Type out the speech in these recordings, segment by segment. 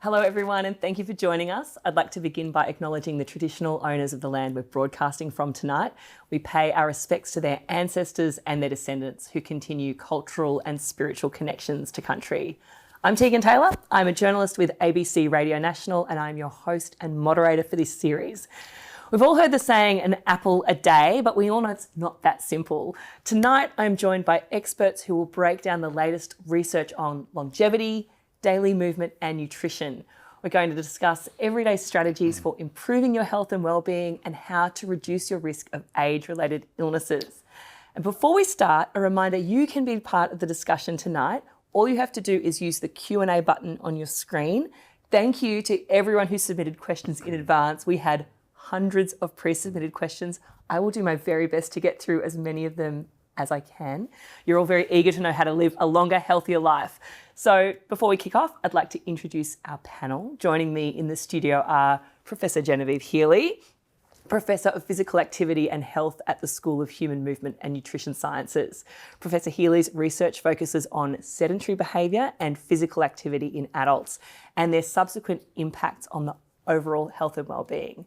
Hello everyone, and thank you for joining us. I'd like to begin by acknowledging the traditional owners of the land we're broadcasting from tonight. We pay our respects to their ancestors and their descendants who continue cultural and spiritual connections to country. I'm Tegan Taylor. I'm a journalist with ABC Radio National, and I'm your host and moderator for this series. We've all heard the saying, an apple a day, but we all know it's not that simple. Tonight, I'm joined by experts who will break down the latest research on longevity, daily movement and nutrition. We're going to discuss everyday strategies for improving your health and well-being and how to reduce your risk of age-related illnesses. And before we start, a reminder, you can be part of the discussion tonight. All you have to do is use the Q&A button on your screen. Thank you to everyone who submitted questions in advance. We had hundreds of pre-submitted questions. I will do my very best to get through as many of them as I can. You're all very eager to know how to live a longer, healthier life. So before we kick off, I'd like to introduce our panel. Joining me in the studio are Professor Genevieve Healy, Professor of Physical Activity and Health at the School of Human Movement and Nutrition Sciences. Professor Healy's research focuses on sedentary behaviour and physical activity in adults and their subsequent impacts on the overall health and well-being.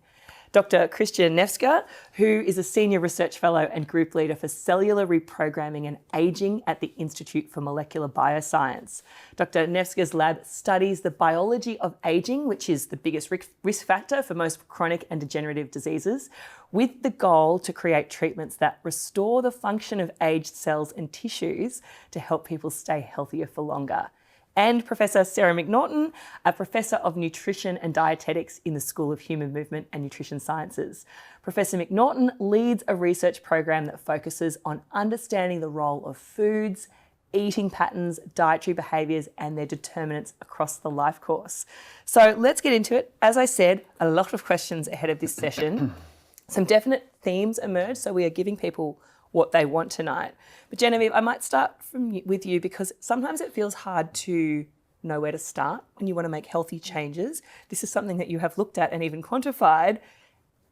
Dr. Christian Nevska, who is a Senior Research Fellow and Group Leader for Cellular Reprogramming and Ageing at the Institute for Molecular Bioscience. Dr. Nevska's lab studies the biology of ageing, which is the biggest risk factor for most chronic and degenerative diseases, with the goal to create treatments that restore the function of aged cells and tissues to help people stay healthier for longer. And Professor Sarah McNaughton, a Professor of Nutrition and Dietetics in the School of Human Movement and Nutrition Sciences. Professor McNaughton leads a research program that focuses on understanding the role of foods, eating patterns, dietary behaviours and their determinants across the life course. So let's get into it. As I said, a lot of questions ahead of this session. Some definite themes emerge, so we are giving people what they want tonight. But Genevieve, I might start with you because sometimes it feels hard to know where to start when you want to make healthy changes. This is something that you have looked at and even quantified.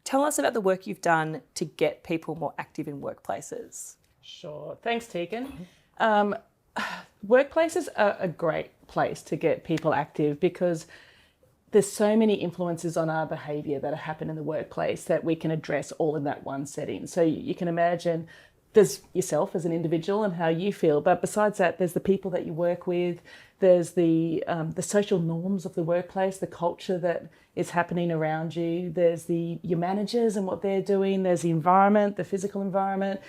Tell us about the work you've done to get people more active in workplaces. Sure. Thanks, Tegan. Workplaces are a great place to get people active because there's so many influences on our behaviour that happen in the workplace that we can address all in that one setting. So you can imagine there's yourself as an individual and how you feel, but besides that, there's the people that you work with, there's the social norms of the workplace, the culture that is happening around you, there's your managers and what they're doing, there's the environment, the physical environment,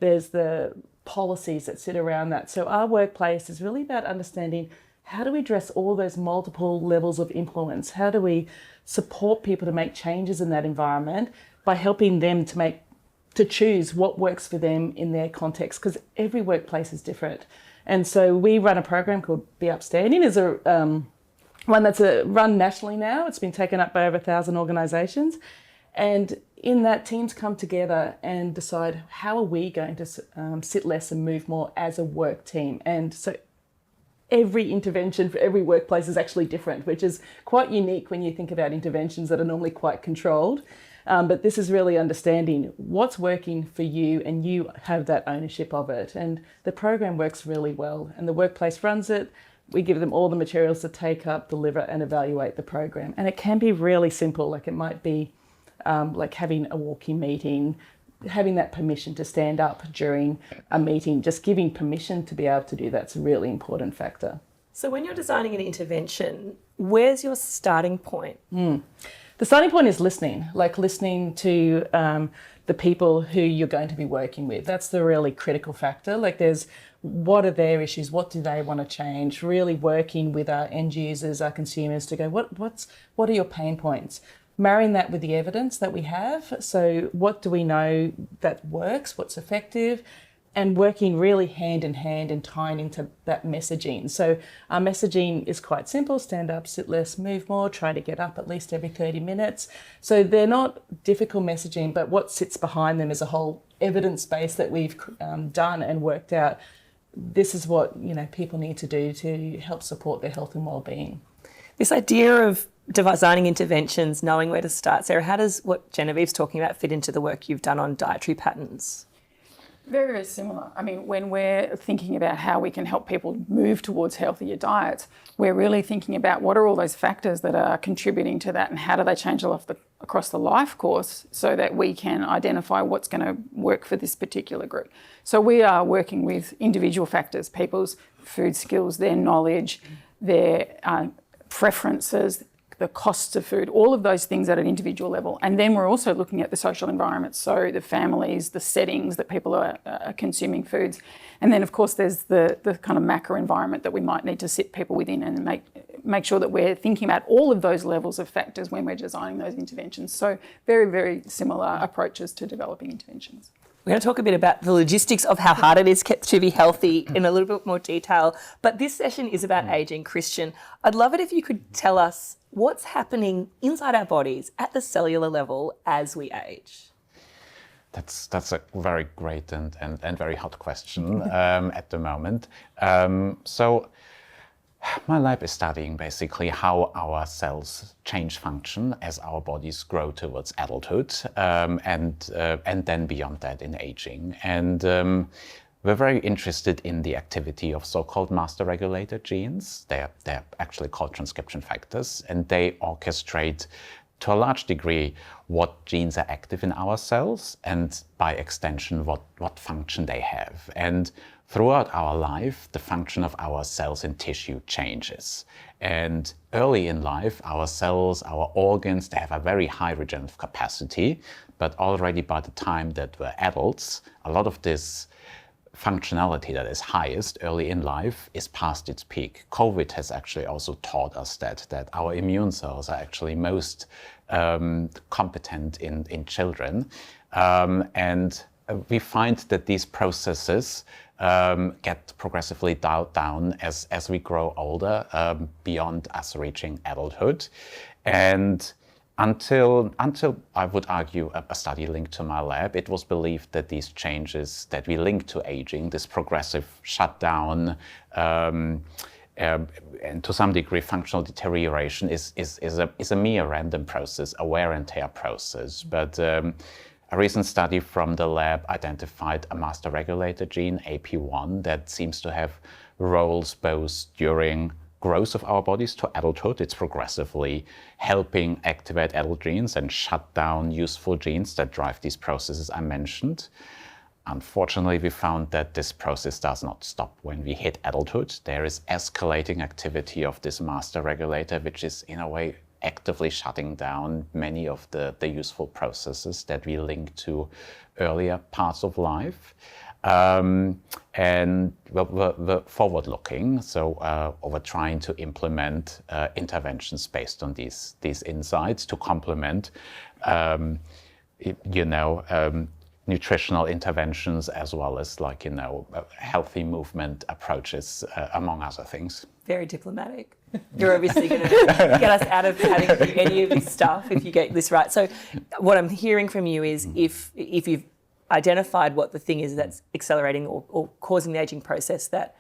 there's the policies that sit around that. So our workplace is really about understanding how do we address all those multiple levels of influence? How do we support people to make changes in that environment by helping them to choose what works for them in their context? Because every workplace is different. And so we run a program called Be Upstanding. It's one that's run nationally now. It's been taken up by over 1,000 organisations. And in that, teams come together and decide how are we going to sit less and move more as a work team. And so every intervention for every workplace is actually different, which is quite unique when you think about interventions that are normally quite controlled. But this is really understanding what's working for you and you have that ownership of it. And the program works really well and the workplace runs it. We give them all the materials to take up, deliver and evaluate the program. And it can be really simple, like it might be like having a walk-in meeting, having that permission to stand up during a meeting, just giving permission to be able to do that's a really important factor. So when you're designing an intervention, where's your starting point? The starting point is listening to the people who you're going to be working with. That's the really critical factor. Like what are their issues? What do they want to change? Really working with our end users, our consumers to go, what are your pain points? Marrying that with the evidence that we have. So what do we know that works? What's effective? And working really hand in hand and tying into that messaging. So our messaging is quite simple: stand up, sit less, move more, try to get up at least every 30 minutes. So they're not difficult messaging, but what sits behind them is a whole evidence base that we've done and worked out. This is what people need to do to help support their health and well-being. This idea of designing interventions, knowing where to start. Sarah, how does what Genevieve's talking about fit into the work you've done on dietary patterns? Very, very similar. I mean, when we're thinking about how we can help people move towards healthier diets, we're really thinking about what are all those factors that are contributing to that and how do they change across the life course so that we can identify what's going to work for this particular group. So we are working with individual factors, people's food skills, their knowledge, their preferences, the costs of food, all of those things at an individual level. And then we're also looking at the social environment, so the families, the settings that people are consuming foods. And then, of course, there's the kind of macro environment that we might need to sit people within and make sure that we're thinking about all of those levels of factors when we're designing those interventions. So very, very similar approaches to developing interventions. We're going to talk a bit about the logistics of how hard it is to be healthy in a little bit more detail. But this session is about ageing. Christian, I'd love it if you could tell us what's happening inside our bodies at the cellular level as we age. That's a very great and very hot question at the moment. So my lab is studying basically how our cells change function as our bodies grow towards adulthood, and then beyond that in aging. And we're very interested in the activity of so-called master regulator genes. They're actually called transcription factors, and they orchestrate to a large degree what genes are active in our cells and by extension what function they have. And throughout our life, the function of our cells and tissue changes. And early in life, our cells, our organs, they have a very high regenerative capacity, but already by the time that we're adults, a lot of this functionality that is highest early in life is past its peak. COVID has actually also taught us that our immune cells are actually most competent in children. And we find that these processes get progressively dialed down as we grow older, beyond us reaching adulthood. And until I would argue a study linked to my lab, it was believed that these changes that we link to aging, this progressive shutdown, and to some degree functional deterioration is a mere random process, a wear and tear process. But a recent study from the lab identified a master regulator gene, AP1, that seems to have roles both during growth of our bodies to adulthood. It's progressively helping activate adult genes and shut down useful genes that drive these processes I mentioned. Unfortunately, we found that this process does not stop when we hit adulthood. There is escalating activity of this master regulator, which is in a way actively shutting down many of the useful processes that we link to earlier parts of life. And we're forward-looking, so we're trying to implement interventions based on these insights to complement, nutritional interventions as well as healthy movement approaches, among other things. Very diplomatic. You're obviously going to get us out of having to do any of this stuff if you get this right. So what I'm hearing from you is if you've identified what the thing is that's accelerating or causing the aging process, that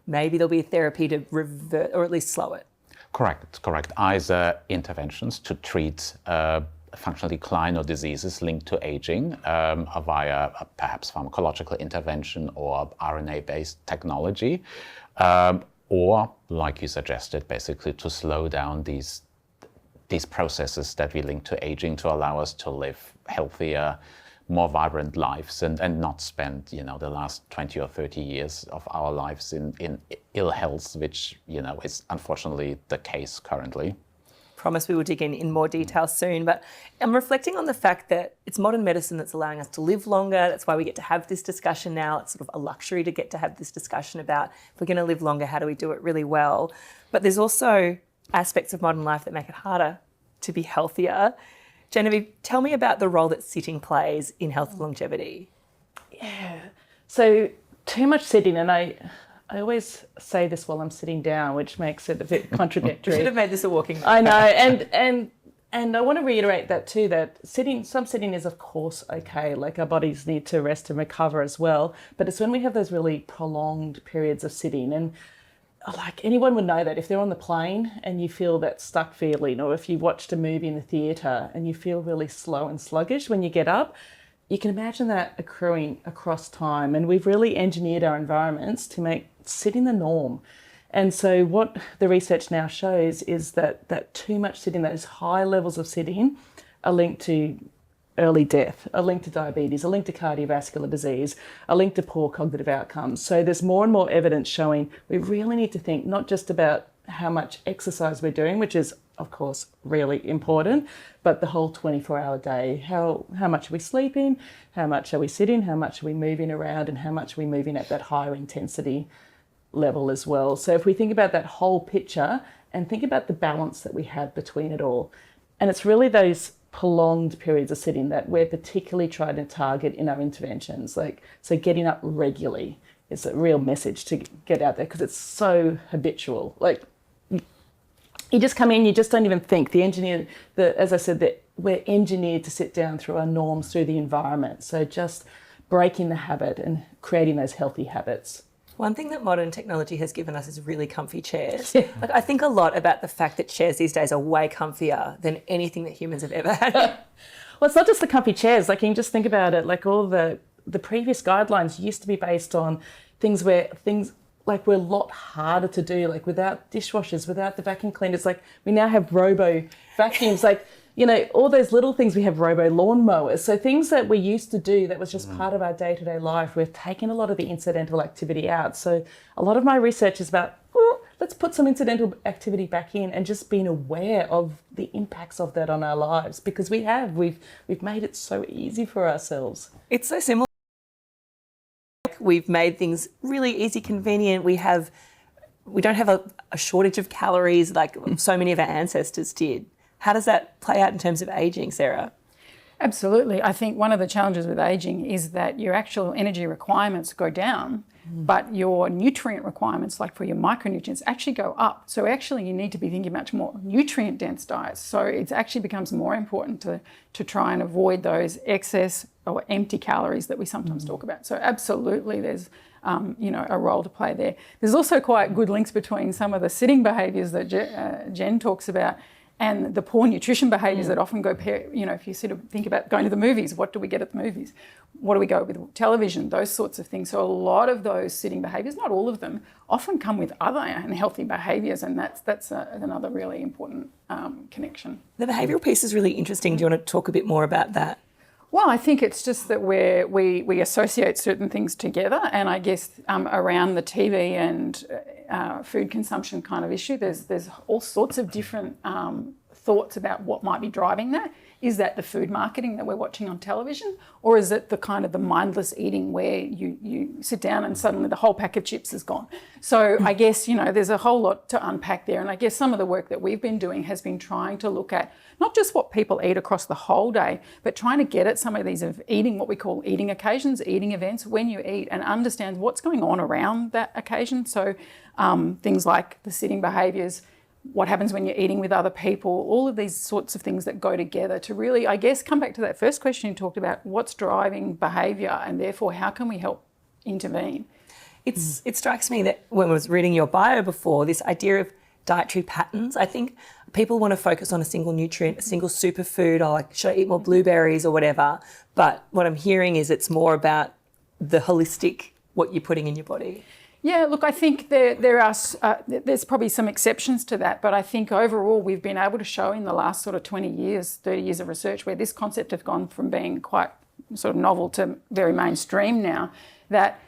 maybe there'll be a therapy to revert or at least slow it. Correct. Either interventions to treat functional decline or diseases linked to aging via perhaps pharmacological intervention or RNA-based technology, or, like you suggested, basically to slow down these processes that we link to aging to allow us to live healthier, more vibrant lives and not spend, the last 20 or 30 years of our lives in ill health, which, is unfortunately the case currently. Promise we will dig in more detail soon, but I'm reflecting on the fact that it's modern medicine that's allowing us to live longer. That's why we get to have this discussion now. It's sort of a luxury to get to have this discussion about if we're going to live longer, how do we do it really well? But there's also aspects of modern life that make it harder to be healthier. Genevieve, tell me about the role that sitting plays in health longevity. Yeah. So too much sitting, and I always say this while I'm sitting down, which makes it a bit contradictory. We should have made this a walking. I know, and I want to reiterate that too, that some sitting is of course okay, like our bodies need to rest and recover as well, but it's when we have those really prolonged periods of sitting, and like anyone would know that if they're on the plane and you feel that stuck feeling, or if you watched a movie in the theatre and you feel really slow and sluggish when you get up, you can imagine that accruing across time. And we've really engineered our environments to make sitting the norm. And so what the research now shows is that too much sitting, those high levels of sitting, are linked to early death, are linked to diabetes, are linked to cardiovascular disease, are linked to poor cognitive outcomes. So there's more and more evidence showing we really need to think not just about how much exercise we're doing, which is of course really important, but the whole 24-hour day. How much are we sleeping? How much are we sitting? How much are we moving around? And how much are we moving at that higher intensity level as well? So if we think about that whole picture and think about the balance that we have between it all, and it's really those prolonged periods of sitting that we're particularly trying to target in our interventions. So getting up regularly is a real message to get out there, because it's so habitual. Like, you just come in, you just don't even think. As I said, that we're engineered to sit down through our norms, through the environment. So just breaking the habit and creating those healthy habits. One thing that modern technology has given us is really comfy chairs. Like, I think a lot about the fact that chairs these days are way comfier than anything that humans have ever had. Well, it's not just the comfy chairs. Like, you can just think about it. Like, all the previous guidelines used to be based on things like were a lot harder to do, like without dishwashers, without the vacuum cleaners. Like, we now have robo vacuums, like, you know, all those little things. We have robo lawnmowers. So things that we used to do that was just part of our day-to-day life, we've taken a lot of the incidental activity out. So a lot of my research is about, let's put some incidental activity back in and just being aware of the impacts of that on our lives, because we've made it so easy for ourselves. It's so similar. We've made things really easy, convenient. We don't have a shortage of calories like so many of our ancestors did. How does that play out in terms of aging, Sarah? Absolutely. I think one of the challenges with aging is that your actual energy requirements go down, but your nutrient requirements, like for your micronutrients, actually go up. So actually you need to be thinking much more nutrient-dense diets. So it actually becomes more important to try and avoid those excess or empty calories that we sometimes talk about. So absolutely there's a role to play there. There's also quite good links between some of the sitting behaviours that Jen talks about and the poor nutrition behaviours that often go if you sort of think about going to the movies, what do we get at the movies? What do we go with television? Those sorts of things. So a lot of those sitting behaviours, not all of them, often come with other unhealthy behaviours, and that's another really important connection. The behavioural piece is really interesting. Do you want to talk a bit more about that? Well, I think it's just that we associate certain things together, and I guess around the TV and food consumption kind of issue, there's all sorts of different thoughts about what might be driving that. Is that the food marketing that we're watching on television, or is it the kind of the mindless eating where you sit down and suddenly the whole pack of chips is gone? So I guess, there's a whole lot to unpack there. And I guess some of the work that we've been doing has been trying to look at not just what people eat across the whole day, but trying to get at some of these of eating, what we call eating occasions, eating events, when you eat, and understand what's going on around that occasion. So things like the sitting behaviours, what happens when you're eating with other people, all of these sorts of things that go together to really, I guess, come back to that first question you talked about, what's driving behaviour, and therefore how can we help intervene? It strikes me that when I was reading your bio before, this idea of dietary patterns, I think people want to focus on a single nutrient, a single superfood, or like, should I eat more blueberries or whatever? But what I'm hearing is it's more about the holistic, what you're putting in your body. Yeah, look, I think there's probably some exceptions to that, but I think overall we've been able to show in the last sort of 20 years, 30 years of research where this concept has gone from being quite sort of novel to very mainstream now, that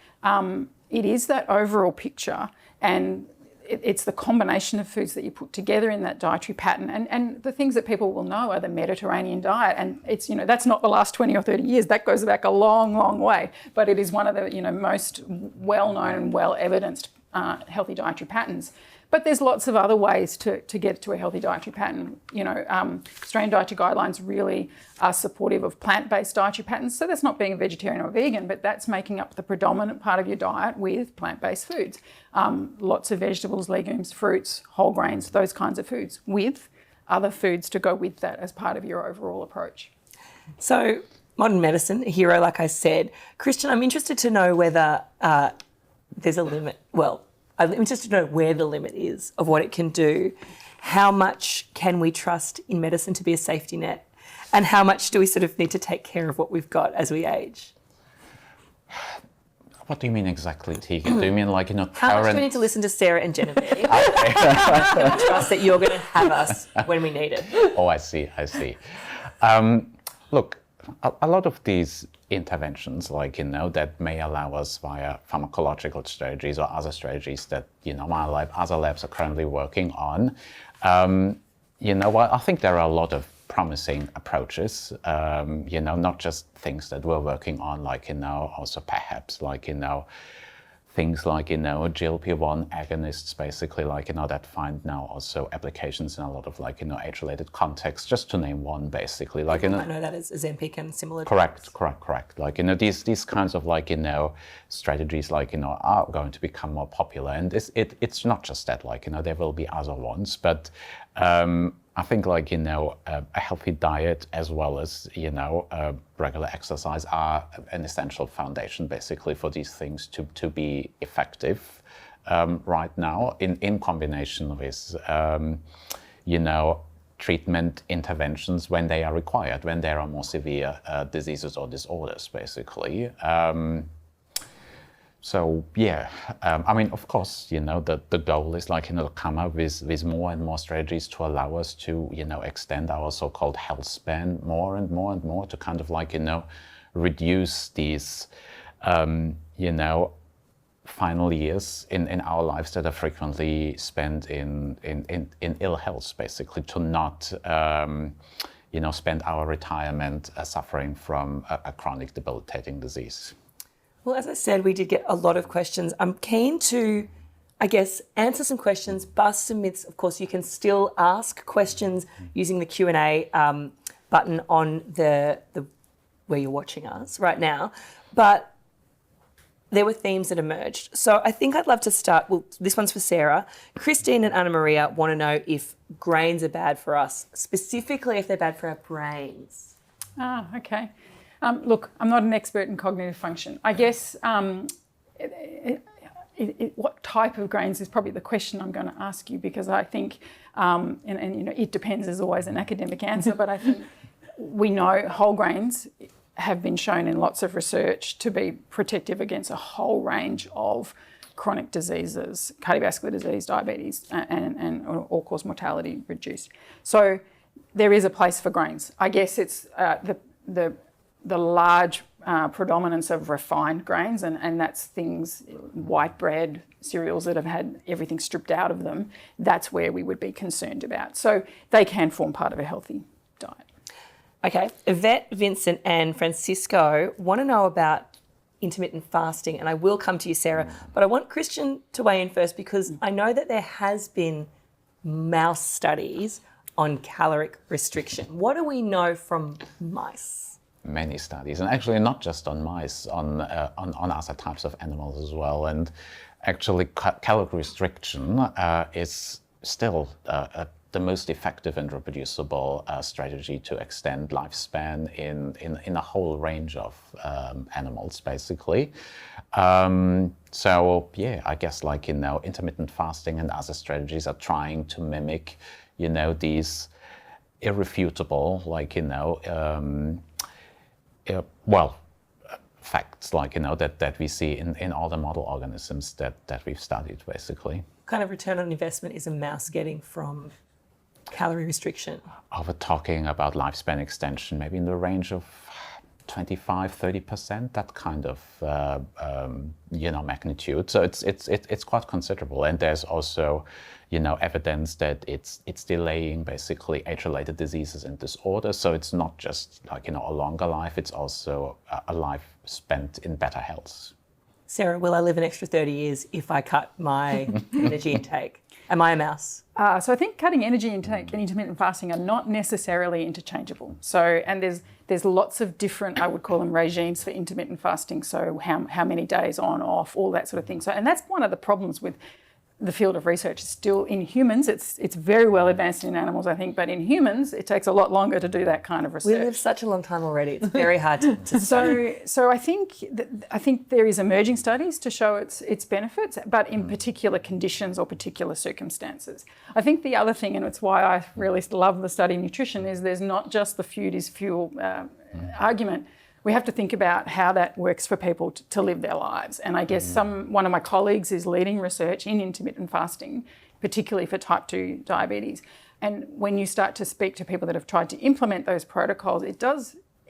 it is that overall picture, and it's the combination of foods that you put together in that dietary pattern. And the things that people will know are the Mediterranean diet. And it's, that's not the last 20 or 30 years. That goes back a long, long way. But it is one of the, most well-known and well-evidenced healthy dietary patterns. But there's lots of other ways to get to a healthy dietary pattern. Australian dietary guidelines really are supportive of plant-based dietary patterns. So that's not being a vegetarian or vegan, but that's making up the predominant part of your diet with plant-based foods. Lots of vegetables, legumes, fruits, whole grains, those kinds of foods, with other foods to go with that as part of your overall approach. So modern medicine, a hero, like I said. Christian, I'm interested to know whether there's a limit. Well, I'm interested to know where the limit is of what it can do. How much can we trust in medicine to be a safety net? And how much do we sort of need to take care of what we've got as we age? What do you mean exactly, Tegan? Do you mean like, How much do we need to listen to Sarah and Genevieve? Trust that you're going to have us when we need it. Oh, I see. Look, a lot of these interventions, that may allow us via pharmacological strategies or other strategies that, my lab, other labs are currently working on. I think there are a lot of promising approaches, not just things that we're working on, also perhaps things like, GLP-1 agonists, basically, that find now also applications in a lot of age-related contexts, just to name one, basically. I know that is Ozempic and similar. Correct. These kinds of strategies, are going to become more popular. And it's not just that, there will be other ones, but I think a healthy diet as well as, regular exercise are an essential foundation basically for these things to be effective right now in combination with, treatment interventions when they are required, when there are more severe diseases or disorders basically. So yeah, of course, the goal is to come up with more and more strategies to allow us to, extend our so-called health span more and more and more to kind of reduce these, final years in our lives that are frequently spent in ill health, basically, to not, spend our retirement suffering from a chronic debilitating disease. Well, as I said, we did get a lot of questions. I'm keen to, answer some questions, bust some myths. Of course, you can still ask questions using the Q&A button on the where you're watching us right now. But there were themes that emerged. So I think I'd love to start, well, this one's for Sarah. Christine and Anna Maria want to know if grains are bad for us, specifically if they're bad for our brains. Okay. Look, I'm not an expert in cognitive function. I guess what type of grains is probably the question I'm going to ask you, because I think, it depends is always an academic answer, but I think we know whole grains have been shown in lots of research to be protective against a whole range of chronic diseases, cardiovascular disease, diabetes, and all-cause mortality reduced. So there is a place for grains. I guess it's the large predominance of refined grains, and that's things, white bread, cereals that have had everything stripped out of them, that's where we would be concerned about. So they can form part of a healthy diet. Okay, Yvette, Vincent and Francisco want to know about intermittent fasting, and I will come to you, Sarah, but I want Christian to weigh in first, because I know that there has been mouse studies on caloric restriction. What do we know from mice? Many studies, and actually not just on mice, on other types of animals as well. And actually, caloric restriction is still the most effective and reproducible strategy to extend lifespan in a whole range of animals, basically. So yeah, I guess intermittent fasting and other strategies are trying to mimic, these irrefutable, facts that we see in all the model organisms that we've studied, basically. What kind of return on investment is a mouse getting from calorie restriction? We're talking about lifespan extension, maybe in the range of 25-30%, that kind of magnitude. So it's quite considerable, and there's also evidence that it's delaying basically age-related diseases and disorders. So it's not just a longer life; it's also a life spent in better health. Sarah, will I live an extra 30 years if I cut my energy intake? Am I a mouse? So I think cutting energy intake and intermittent fasting are not necessarily interchangeable. So, and there's lots of different, I would call them regimes for intermittent fasting. So how many days on, off, all that sort of thing. So, and that's one of the problems with the field of research is still in humans. It's very well advanced in animals, I think, but in humans, it takes a lot longer to do that kind of research. We live such a long time already. It's very hard to So I think there is emerging studies to show its benefits, but in particular conditions or particular circumstances. I think the other thing, and it's why I really love the study of nutrition, is there's not just the food is fuel argument. We have to think about how that works for people to live their lives. And I guess one of my colleagues is leading research in intermittent fasting, particularly for type 2 diabetes. And when you start to speak to people that have tried to implement those protocols, it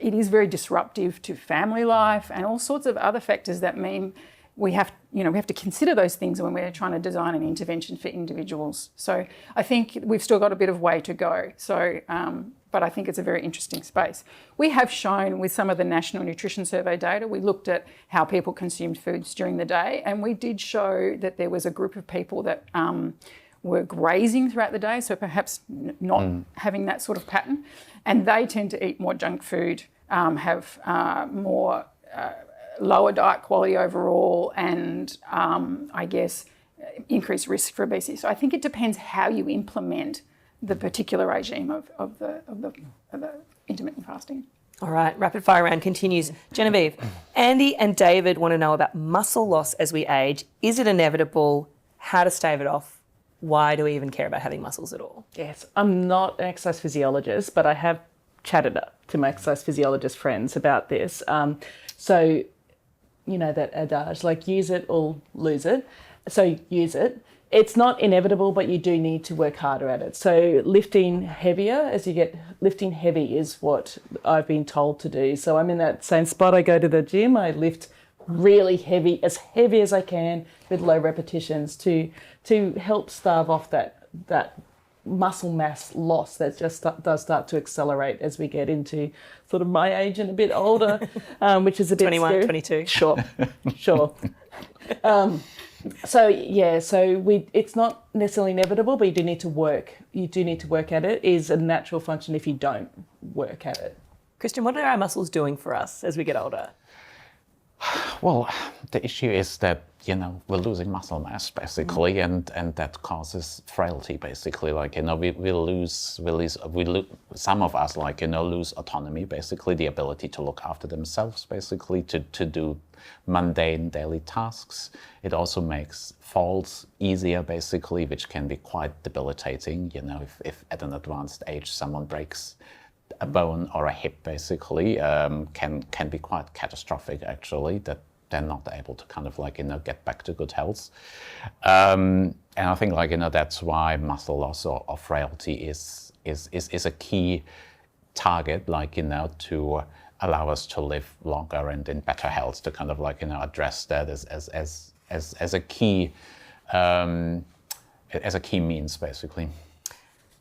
is very disruptive to family life and all sorts of other factors that mean we have to consider those things when we're trying to design an intervention for individuals. So I think we've still got a bit of way to go. So, but I think it's a very interesting space. We have shown with some of the National Nutrition Survey data, we looked at how people consumed foods during the day, and we did show that there was a group of people that were grazing throughout the day, so perhaps not having that sort of pattern, and they tend to eat more junk food, have more lower diet quality overall, and I guess increased risk for obesity. So I think it depends how you implement the particular regime of the intermittent fasting. All right, rapid fire round continues. Genevieve, Andy and David want to know about muscle loss as we age. Is it inevitable? How to stave it off? Why do we even care about having muscles at all? Yes, I'm not an exercise physiologist, but I have chatted to my exercise physiologist friends about this. So, you know that adage, like use it or lose it. So use it. It's not inevitable, but you do need to work harder at it. So lifting heavier lifting heavy is what I've been told to do. So I'm in that same spot. I go to the gym, I lift really heavy as I can with low repetitions to help starve off that muscle mass loss that just does start to accelerate as we get into sort of my age and a bit older, which is a bit 21, scary. 22. Sure. It's not necessarily inevitable, but you do need to work. You do need to work at it. It is a natural function if you don't work at it. Christian, what are our muscles doing for us as we get older? Well, the issue is that, we're losing muscle mass basically, and that causes frailty basically. We lose, some of us lose autonomy basically, the ability to look after themselves basically, to do mundane daily tasks. It also makes falls easier basically, which can be quite debilitating. If at an advanced age someone breaks a bone or a hip basically, can be quite catastrophic actually, that they're not able to get back to good health. And I think that's why muscle loss or frailty is a key target, to allow us to live longer and in better health, to address that as a key means basically.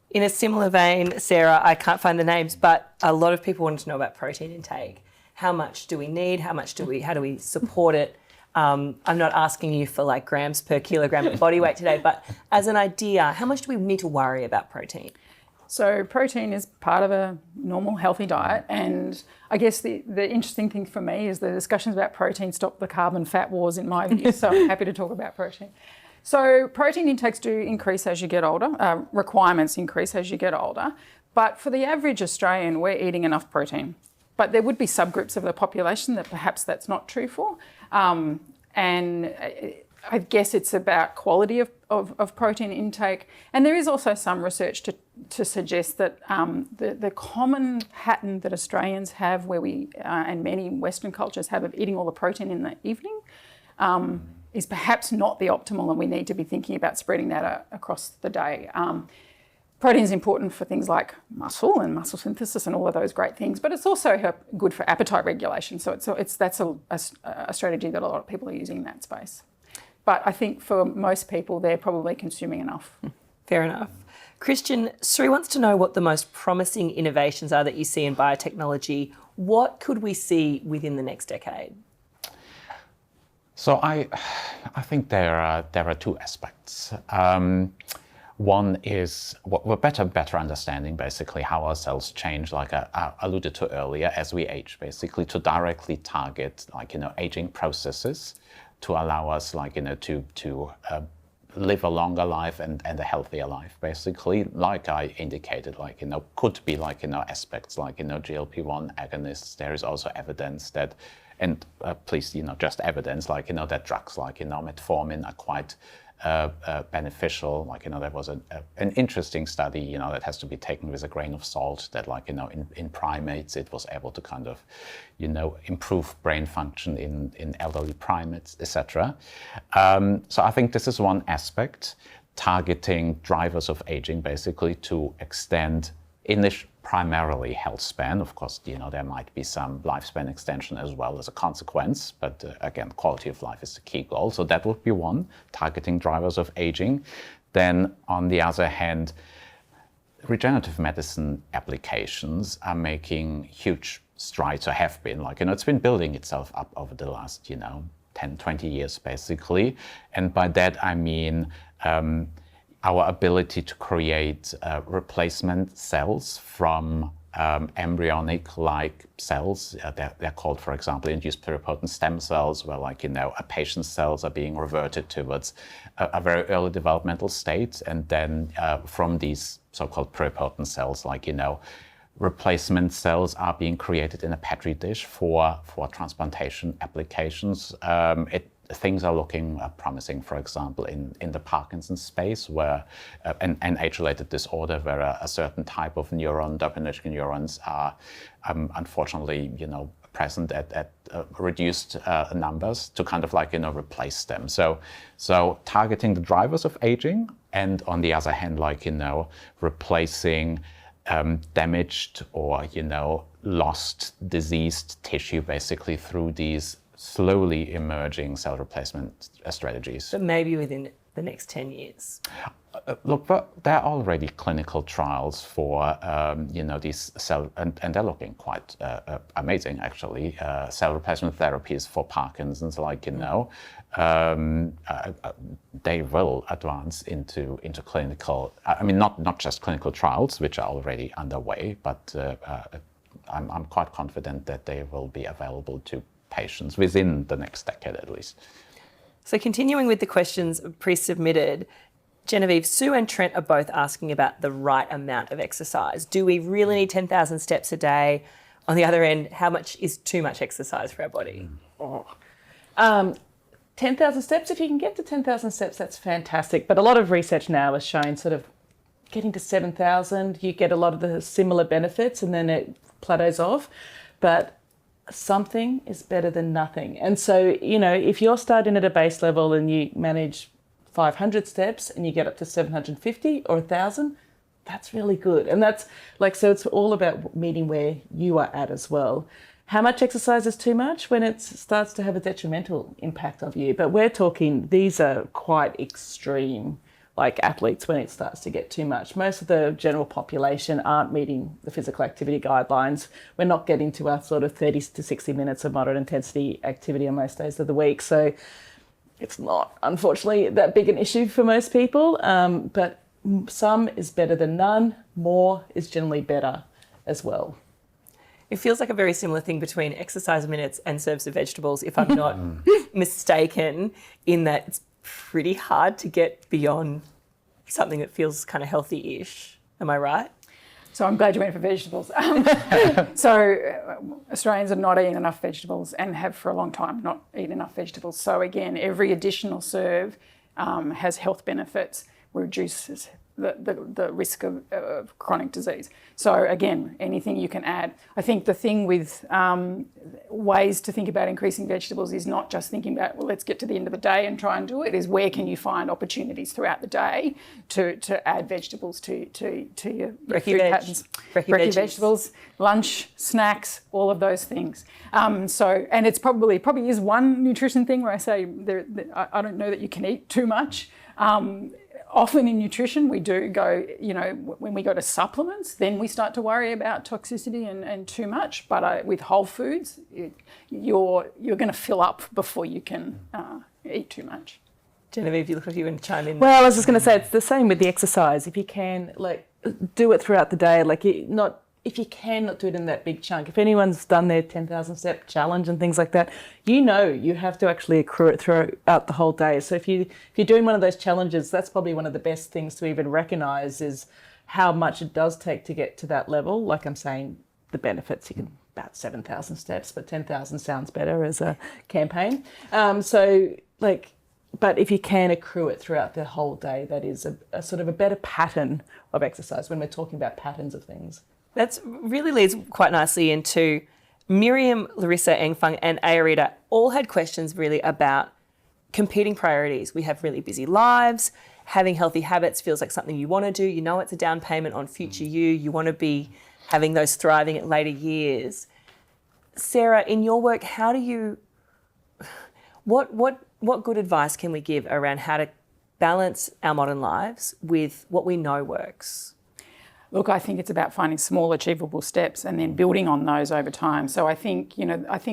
In a similar vein, Sarah, I can't find the names, but a lot of people wanted to know about protein intake. How much do we need? How do we support it? I'm not asking you for grams per kilogram of body weight today, but as an idea, how much do we need to worry about protein? So protein is part of a normal healthy diet, and I guess the interesting thing for me is the discussions about protein stop the carb and fat wars in my view, so I'm happy to talk about protein. So protein intakes do increase as you get older, requirements increase as you get older, but for the average Australian, we're eating enough protein. But there would be subgroups of the population that perhaps that's not true for. And I guess it's about quality of protein intake. And there is also some research to suggest that the common pattern that Australians have, where we and many Western cultures have, of eating all the protein in the evening, is perhaps not the optimal, and we need to be thinking about spreading that across the day. Protein is important for things like muscle and muscle synthesis and all of those great things, but it's also good for appetite regulation. So that's a strategy that a lot of people are using in that space. But I think for most people, they're probably consuming enough. Fair enough. Christian, Sri wants to know what the most promising innovations are that you see in biotechnology. What could we see within the next decade? So I think there are two aspects. One is we're better understanding basically how our cells change, like I alluded to earlier, as we age, basically to directly target aging processes to allow us to live a longer life and a healthier life, basically, like I indicated, like, could be like, aspects like, GLP-1 agonists. There is also evidence that, and please, just evidence, like, that drugs like, metformin are quite beneficial. Like, there was an interesting study, that has to be taken with a grain of salt, that, like, in primates, it was able to kind of, improve brain function in elderly primates, etc. So I think this is one aspect, targeting drivers of aging, basically, to extend primarily health span. Of course, there might be some lifespan extension as well as a consequence, but again, quality of life is the key goal. So that would be one, targeting drivers of aging. Then on the other hand, regenerative medicine applications are making huge strides, or have been, like, it's been building itself up over the last, 10, 20 years, basically. And by that, I mean, our ability to create replacement cells from embryonic-like cells. They're called, for example, induced pluripotent stem cells, where, like, a patient's cells are being reverted towards a very early developmental state. And then from these so-called pluripotent cells, like, replacement cells are being created in a petri dish for transplantation applications. Things are looking promising, for example, in the Parkinson's space, where an age-related disorder, where a certain type of neuron, dopaminergic neurons, are unfortunately, present at reduced numbers, to kind of, like, replace them. So targeting the drivers of aging, and on the other hand, like, replacing damaged or, lost, diseased tissue, basically, through these slowly emerging cell replacement strategies. But maybe within the next 10 years. Look, there are already clinical trials for, these cell, and they're looking quite amazing, actually, cell replacement therapies for Parkinson's, like, they will advance into clinical, I mean, not just clinical trials, which are already underway, but I'm quite confident that they will be available to patients within the next decade, at least. So continuing with the questions pre-submitted, Genevieve, Sue and Trent are both asking about the right amount of exercise. Do we really need 10,000 steps a day? On the other end, how much is too much exercise for our body? 10,000 steps, if you can get to 10,000 steps, that's fantastic. But a lot of research now has shown sort of getting to 7,000, you get a lot of the similar benefits, and then it plateaus off. But something is better than nothing. And so, if you're starting at a base level and you manage 500 steps and you get up to 750 or 1,000, that's really good. And that's like, so it's all about meeting where you are at as well. How much exercise is too much? When it starts to have a detrimental impact of you. But we're talking, these are quite extreme, like athletes, when it starts to get too much. Most of the general population aren't meeting the physical activity guidelines. We're not getting to our sort of 30 to 60 minutes of moderate intensity activity on most days of the week. So it's not, unfortunately, that big an issue for most people. But some is better than none. More is generally better as well. It feels like a very similar thing between exercise minutes and serves of vegetables, if I'm not mistaken, in that it's pretty hard to get beyond something that feels kind of healthy-ish. Am I right? So I'm glad you went for vegetables. So Australians are not eating enough vegetables, and have for a long time not eaten enough vegetables. So again, every additional serve has health benefits, reduces the risk of chronic disease. So again, anything you can add. I think the thing with ways to think about increasing vegetables is not just thinking about, well, let's get to the end of the day and try and do it, is where can you find opportunities throughout the day to add vegetables to your food patterns. Brekkie vegetables, lunch, snacks, all of those things. And it's probably is one nutrition thing where I say, I don't know that you can eat too much. Often in nutrition, we do go, when we go to supplements, then we start to worry about toxicity and too much. But with whole foods, you're going to fill up before you can eat too much. Genevieve, you look like you want to chime in. Well, I was just going to say, it's the same with the exercise. If you can, do it throughout the day. if you can, not do it in that big chunk. If anyone's done their 10,000 step challenge and things like that, you know you have to actually accrue it throughout the whole day. So if you're doing one of those challenges, that's probably one of the best things to even recognise is how much it does take to get to that level. Like I'm saying, the benefits, you can about 7,000 steps, but 10,000 sounds better as a campaign. But if you can accrue it throughout the whole day, that is a sort of a better pattern of exercise when we're talking about patterns of things. That really leads quite nicely into Miriam, Larissa, Engfang and Ayurita all had questions really about competing priorities. We have really busy lives. Having healthy habits feels like something you want to do. You know it's a down payment on future you. You want to be having those thriving at later years. Sarah, in your work, how do you... What good advice can we give around how to balance our modern lives with what we know works? Look, I think it's about finding small, achievable steps and then building on those over time. So I think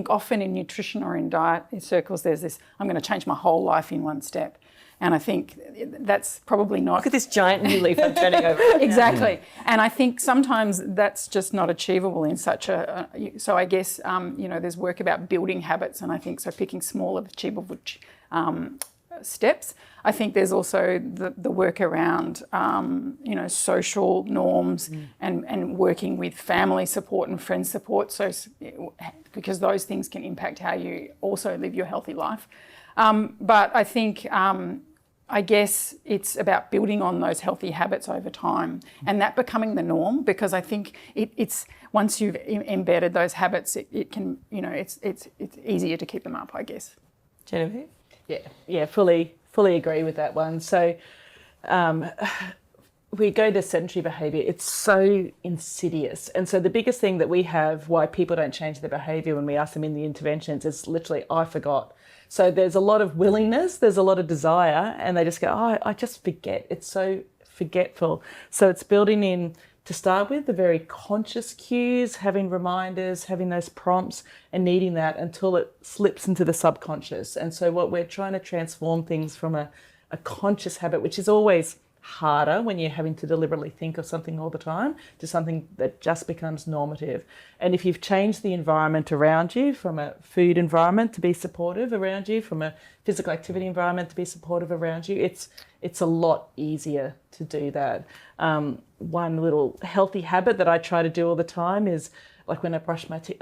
often in nutrition or in diet circles, there's this, I'm going to change my whole life in one step. And I think that's probably not... Look at this giant new leaf I'm turning over. Exactly. And I think sometimes that's just not achievable in such a... So I guess, there's work about building habits, and I think so picking small, achievable steps. I think there's also the work around, social norms and working with family support and friend support. So because those things can impact how you also live your healthy life. But I think, I guess it's about building on those healthy habits over time and that becoming the norm, because I think it's once you've embedded those habits, it can, it's easier to keep them up, I guess. Genevieve? Yeah, fully agree with that one. So we go to sedentary behaviour, it's so insidious. And so the biggest thing that we have why people don't change their behaviour when we ask them in the interventions is literally, I forgot. So there's a lot of willingness, there's a lot of desire, and they just go, I just forget. It's so forgetful. So it's building in, to start with, the very conscious cues, having reminders, having those prompts and needing that until it slips into the subconscious. And so what we're trying to transform things from a conscious habit, which is always harder when you're having to deliberately think of something all the time, to something that just becomes normative. And if you've changed the environment around you from a food environment to be supportive around you, from a physical activity environment to be supportive around you, it's a lot easier to do that. One little healthy habit that I try to do all the time is, like, when I brush my teeth,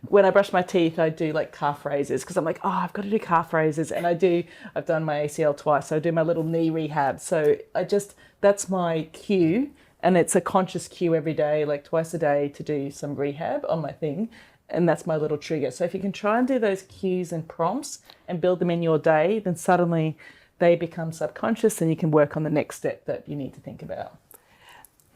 when I brush my teeth, I do like calf raises, because I'm like, I've got to do calf raises. And I've done my ACL twice, so I do my little knee rehab. So that's my cue, and it's a conscious cue every day, like twice a day, to do some rehab on my thing. And that's my little trigger. So if you can try and do those cues and prompts and build them in your day, then suddenly they become subconscious and you can work on the next step that you need to think about.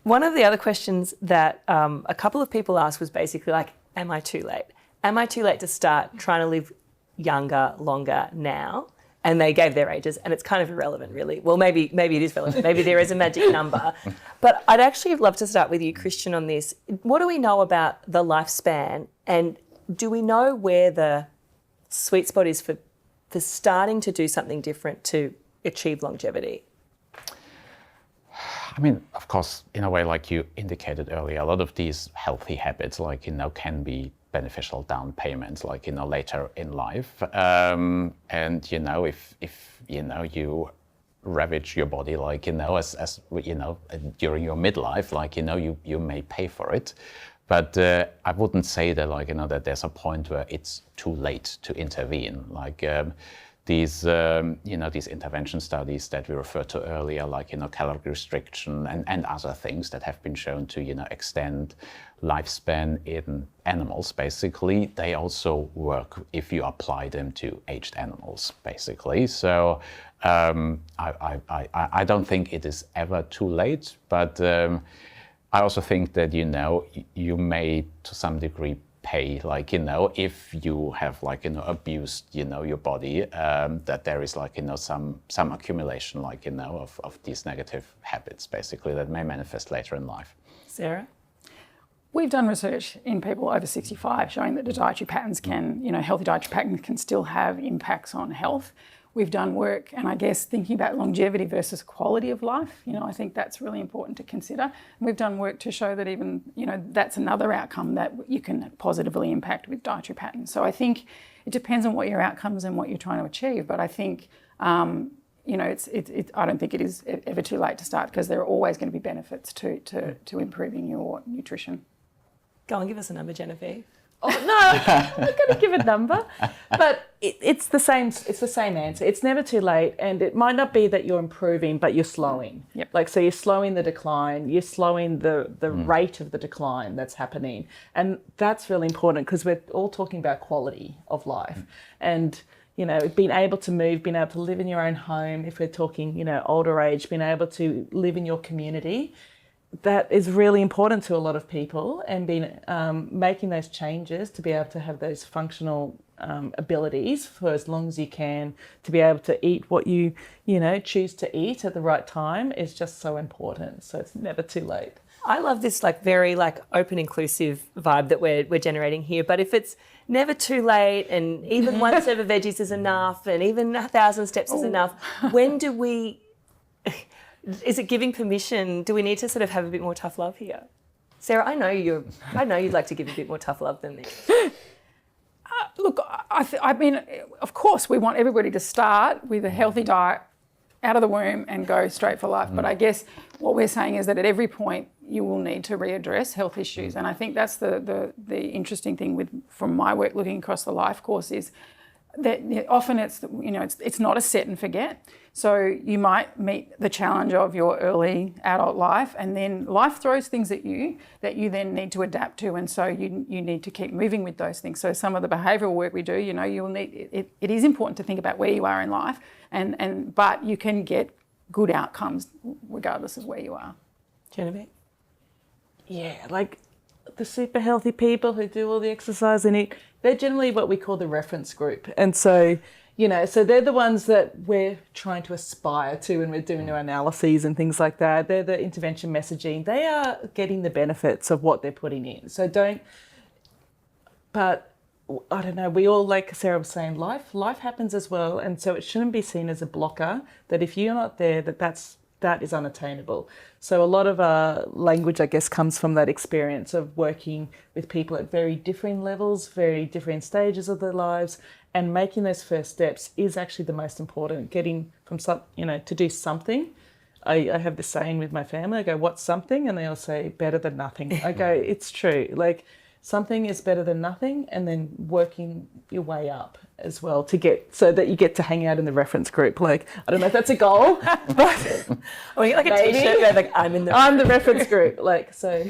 One of the other questions that a couple of people asked was basically like, am I too late? Am I too late to start trying to live younger, longer now? And they gave their ages, and it's kind of irrelevant, really. Well, maybe it is relevant. Maybe there is a magic number. But I'd actually love to start with you, Christian, on this. What do we know about the lifespan, and do we know where the sweet spot is for starting to do something different to achieve longevity? I mean, of course, in a way, like you indicated earlier, a lot of these healthy habits, can be beneficial down payments, later in life. And, if you ravage your body, as during your midlife, you may pay for it. But I wouldn't say that, that there's a point where it's too late to intervene. These intervention studies that we referred to earlier, calorie restriction and other things that have been shown to, extend lifespan in animals, basically, they also work if you apply them to aged animals, basically. So I don't think it is ever too late, but I also think that, you may, to some degree, pay, if you have, abused, your body, that there is, some accumulation, of these negative habits, basically, that may manifest later in life. Sarah? We've done research in people over 65 showing that the dietary patterns healthy dietary patterns can still have impacts on health. we've done work, and I guess thinking about longevity versus quality of life, I think that's really important to consider. And we've done work to show that even, that's another outcome that you can positively impact with dietary patterns. So I think it depends on what your outcomes and what you're trying to achieve. But I think, I don't think it is ever too late to start, because there are always going to be benefits to improving your nutrition. Go on, give us a number, Genevieve. Oh, no, I'm not going to give a number, but it's the same. It's the same answer. It's never too late, and it might not be that you're improving, but you're slowing. Yep. Like, so you're slowing the decline. You're slowing the rate of the decline that's happening, and that's really important, because we're all talking about quality of life, and being able to move, being able to live in your own home. If we're talking, older age, being able to live in your community. That is really important to a lot of people, and making those changes to be able to have those functional abilities for as long as you can, to be able to eat what you choose to eat at the right time is just so important. So it's never too late. I love this very open, inclusive vibe that we're generating here. But if it's never too late, and even one serve of veggies is enough, and even 1,000 steps is enough, when do we? Is it giving permission? Do we need to sort of have a bit more tough love here? Sarah, I know you'd like to give a bit more tough love than this. Look, I mean, of course, we want everybody to start with a healthy diet out of the womb and go straight for life. But I guess what we're saying is that at every point you will need to readdress health issues. And I think that's the interesting thing from my work looking across the life course is that often it's not a set and forget. So you might meet the challenge of your early adult life, and then life throws things at you that you then need to adapt to, and so you need to keep moving with those things. So some of the behavioural work we do, you'll need it is important to think about where you are in life, but you can get good outcomes regardless of where you are. Genevieve? Yeah, like the super healthy people who do all the exercise and eat, they're generally what we call the reference group. And so, so they're the ones that we're trying to aspire to when we're doing our analyses and things like that. They're the intervention messaging. They are getting the benefits of what they're putting in. So but I don't know, we all, like Sarah was saying, life happens as well. And so it shouldn't be seen as a blocker, that if you're not there, that is unattainable. So a lot of our language, I guess, comes from that experience of working with people at very different levels, very different stages of their lives, and making those first steps is actually the most important. Getting from to do something. I have this saying with my family. I go, "What's something?" And they all say, "Better than nothing." I go, "It's true. Like, something is better than nothing," and then working your way up as well so that you get to hang out in the reference group. Like, I don't know if that's a goal, but or you get like a t-shirt where like I'm the reference group. Like, so.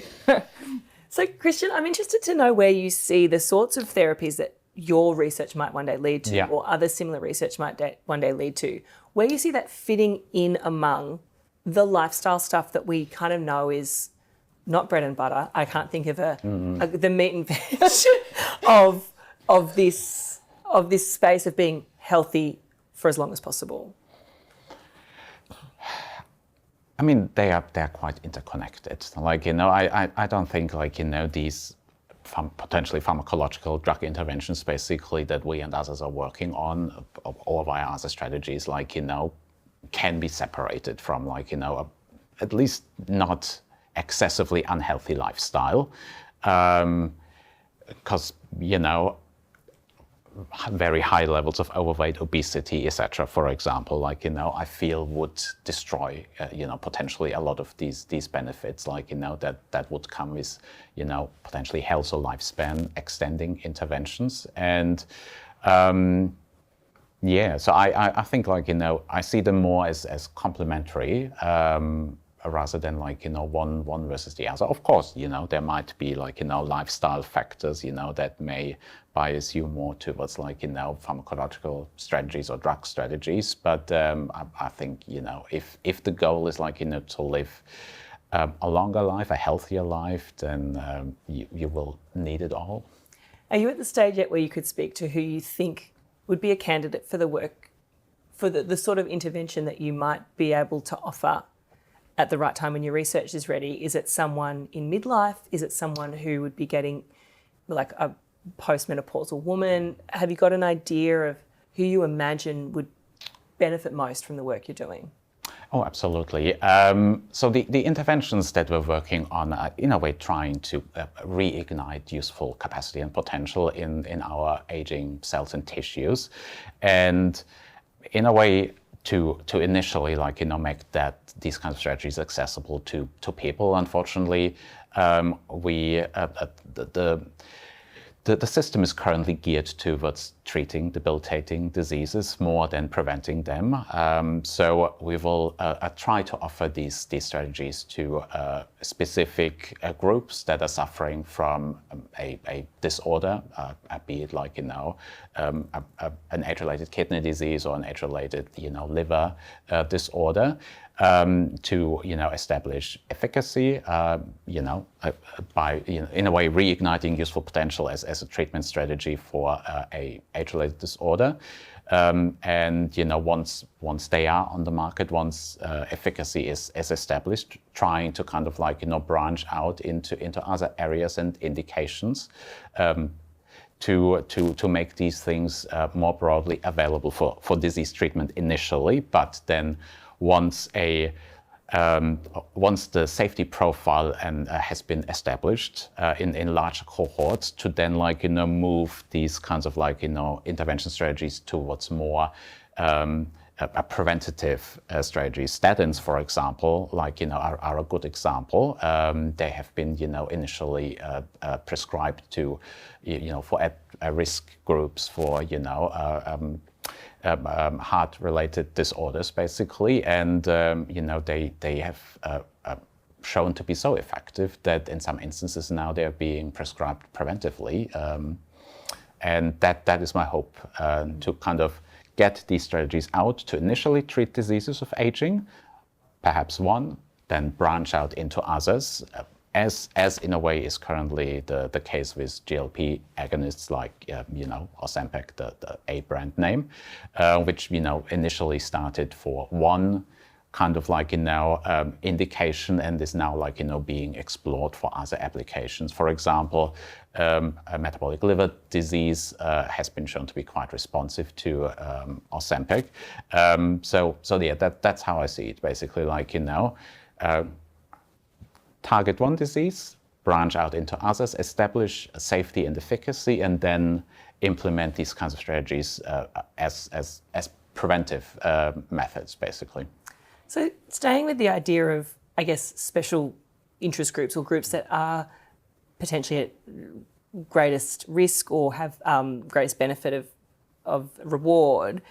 So Christian, I'm interested to know where you see the sorts of therapies that your research might one day lead to, or other similar research might one day lead to, where you see that fitting in among the lifestyle stuff that we kind of know is not bread and butter. I can't think of the meat and veg of this space of being healthy for as long as possible. I mean, they're quite interconnected. Like, I don't think these potentially pharmacological drug interventions basically that we and others are working on, or via other strategies, can be separated from at least not excessively unhealthy lifestyle, because very high levels of overweight, obesity, etc., for example, I feel would destroy potentially a lot of these benefits, that would come with potentially health or lifespan extending interventions. And so I think I see them more as complementary, rather than one versus the other. Of course, there might be lifestyle factors, that may bias you more towards pharmacological strategies or drug strategies. But I think, if the goal is to live a longer life, a healthier life, then you will need it all. Are you at the stage yet where you could speak to who you think would be a candidate for the work, for the sort of intervention that you might be able to offer at the right time when your research is ready? Is it someone in midlife? Is it someone who would be getting like a postmenopausal woman? Have you got an idea of who you imagine would benefit most from the work you're doing? Oh, absolutely. So the interventions that we're working on are, in a way, trying to reignite useful capacity and potential in our aging cells and tissues, and in a way to initially, like, make these kinds of strategies accessible to people. Unfortunately, the system is currently geared towards treating debilitating diseases more than preventing them. So we will try to offer these strategies to specific groups that are suffering from a disorder, be it like, an age-related kidney disease or an age-related, liver disorder. To establish efficacy, by in a way reigniting useful potential as a treatment strategy for a age-related disorder, and once they are on the market, once efficacy is established, trying to kind of branch out into other areas and indications. To make these things more broadly available for disease treatment initially, but then once the safety profile has been established in larger cohorts, to then move these kinds of intervention strategies towards more a preventative strategies. Statins, for example, are a good example. They have been initially prescribed to for at-risk groups for heart-related disorders, basically, and they have shown to be so effective that in some instances now they're being prescribed preventively, and that is my hope, to kind of get these strategies out to initially treat diseases of aging, perhaps one, then branch out into others. As in a way is currently the case with GLP agonists like Ozempic, the A brand name, which initially started for one kind of indication and is now being explored for other applications. For example, a metabolic liver disease has been shown to be quite responsive to Ozempic. So yeah, that's how I see it. Basically, target one disease, branch out into others, establish safety and efficacy, and then implement these kinds of strategies as preventive methods, basically. So staying with the idea of, I guess, special interest groups or groups that are potentially at greatest risk or have greatest benefit of reward,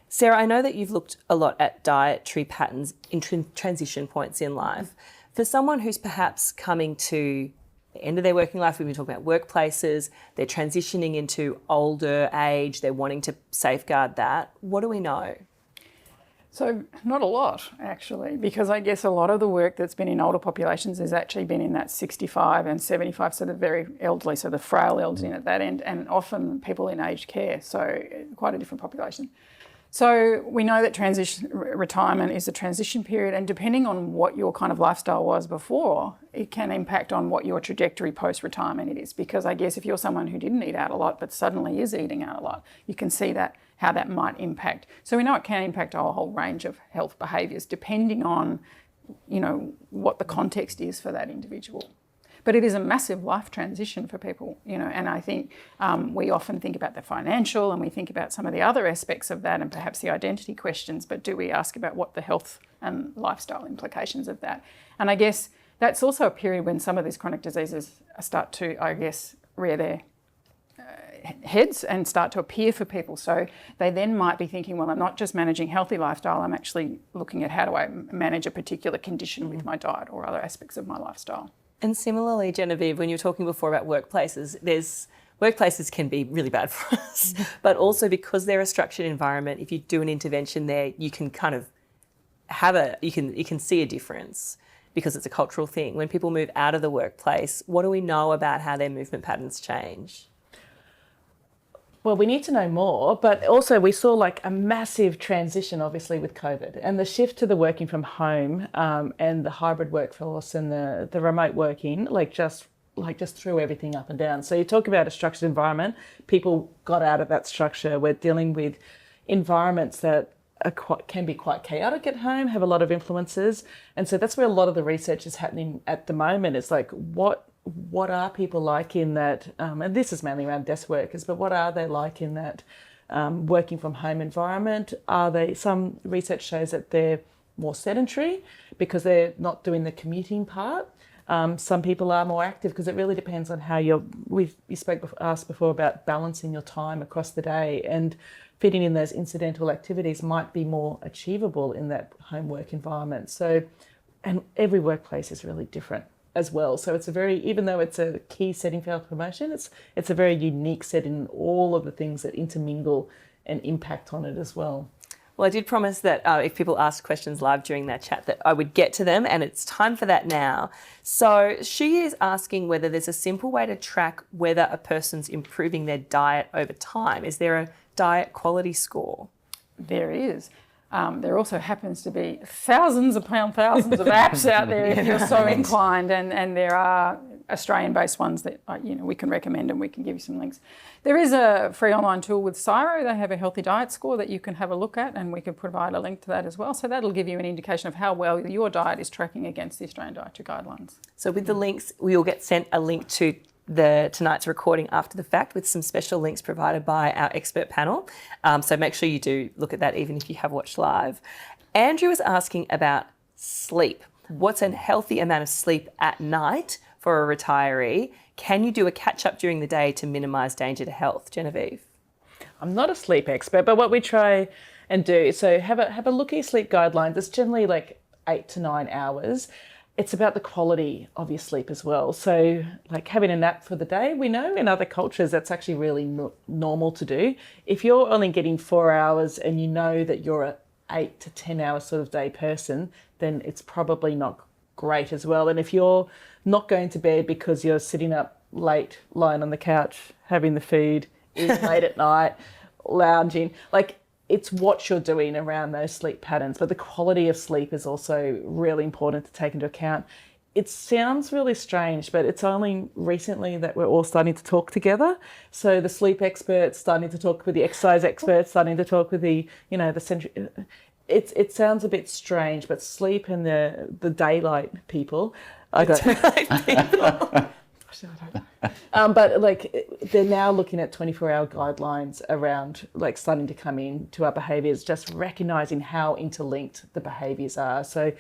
Sarah, I know that you've looked a lot at dietary patterns in transition points in life. For someone who's perhaps coming to the end of their working life, we've been talking about workplaces, they're transitioning into older age, they're wanting to safeguard that. What do we know? So not a lot, actually, because I guess a lot of the work that's been in older populations has actually been in that 65 and 75, so the very elderly, so the frail elderly at that end, and often people in aged care, so quite a different population. So we know that retirement is a transition period, and depending on what your kind of lifestyle was before, it can impact on what your trajectory post-retirement it is. Because I guess if you're someone who didn't eat out a lot but suddenly is eating out a lot, you can see that how that might impact. So we know it can impact a whole range of health behaviours depending on, what the context is for that individual. But it is a massive life transition for people, and I think we often think about the financial and we think about some of the other aspects of that and perhaps the identity questions, but do we ask about what the health and lifestyle implications of that? And I guess that's also a period when some of these chronic diseases start to, rear their heads and start to appear for people. So they then might be thinking, well, I'm not just managing healthy lifestyle, I'm actually looking at how do I manage a particular condition with my diet or other aspects of my lifestyle. And similarly, Genevieve, when you were talking before about workplaces, workplaces can be really bad for us, but also because they're a structured environment, if you do an intervention there, you can kind of you can see a difference because it's a cultural thing. When people move out of the workplace, what do we know about how their movement patterns change? Well, we need to know more, but also we saw a massive transition, obviously, with COVID and the shift to the working from home and the hybrid workforce and the remote working, just threw everything up and down. So you talk about a structured environment, people got out of that structure. We're dealing with environments that can be quite chaotic at home, have a lot of influences. And so that's where a lot of the research is happening at the moment. It's like, what are people like in that, and this is mainly around desk workers, but what are they like in that working from home environment? Some research shows that they're more sedentary because they're not doing the commuting part. Some people are more active because it really depends on how you asked before about balancing your time across the day, and fitting in those incidental activities might be more achievable in that home work environment. So, and every workplace is really different as well. So it's even though it's a key setting for health promotion, it's a very unique setting in all of the things that intermingle and impact on it as well. Well, I did promise that if people asked questions live during that chat that I would get to them, and it's time for that now. So she is asking whether there's a simple way to track whether a person's improving their diet over time. Is there a diet quality score? There is. There also happens to be thousands upon thousands of apps out there if you're so inclined, and there are Australian-based ones that we can recommend, and we can give you some links. There is a free online tool with Cyro. They have a healthy diet score that you can have a look at, and we can provide a link to that as well. So that'll give you an indication of how well your diet is tracking against the Australian Dietary Guidelines. So with the links, we'll get sent a link to tonight's recording after the fact, with some special links provided by our expert panel. So make sure you do look at that even if you have watched live. Andrew is asking about sleep. What's a healthy amount of sleep at night for a retiree? Can you do a catch-up during the day to minimise danger to health? Genevieve? I'm not a sleep expert, but what we try and do, so have a look at your sleep guidelines. It's generally like 8 to 9 hours. It's about the quality of your sleep as well. So like having a nap for the day, we know in other cultures that's actually really normal to do. If you're only getting 4 hours and you know that you're a 8 to 10 hour sort of day person, then it's probably not great as well. And if you're not going to bed because you're sitting up late, lying on the couch, having the food, eating late at night, lounging, like it's what you're doing around those sleep patterns. But the quality of sleep is also really important to take into account. It sounds really strange, but it's only recently that we're all starting to talk together. So the sleep experts starting to talk with the exercise experts, starting to talk with the century. It sounds a bit strange, but sleep and the daylight people. But like they're now looking at 24-hour guidelines around like starting to come into our behaviours, just recognising how interlinked the behaviours are. So,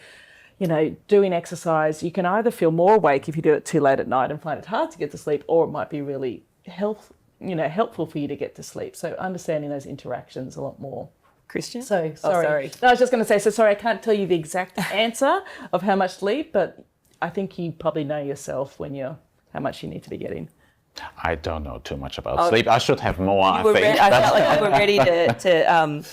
doing exercise, you can either feel more awake if you do it too late at night and find it hard to get to sleep, or it might be really helpful for you to get to sleep. So understanding those interactions a lot more. Christian? Sorry. sorry. No, I was just going to say, so sorry, I can't tell you the exact answer of how much sleep, but I think you probably know yourself how much you need to be getting. I don't know too much about sleep. I should have more, I think. I felt like we were ready to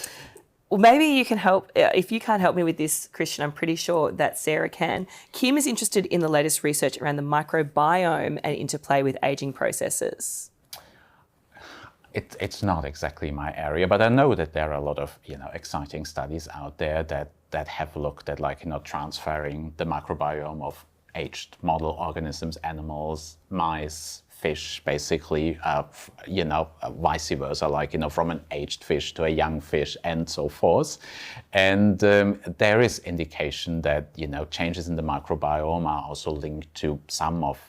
well, maybe you can help. If you can't help me with this, Christian, I'm pretty sure that Sarah can. Kim is interested in the latest research around the microbiome and interplay with ageing processes. It's not exactly my area, but I know that there are a lot of exciting studies out there that have looked at transferring the microbiome of aged model organisms, animals, mice, fish, basically, vice versa, from an aged fish to a young fish and so forth. And there is indication that changes in the microbiome are also linked to some of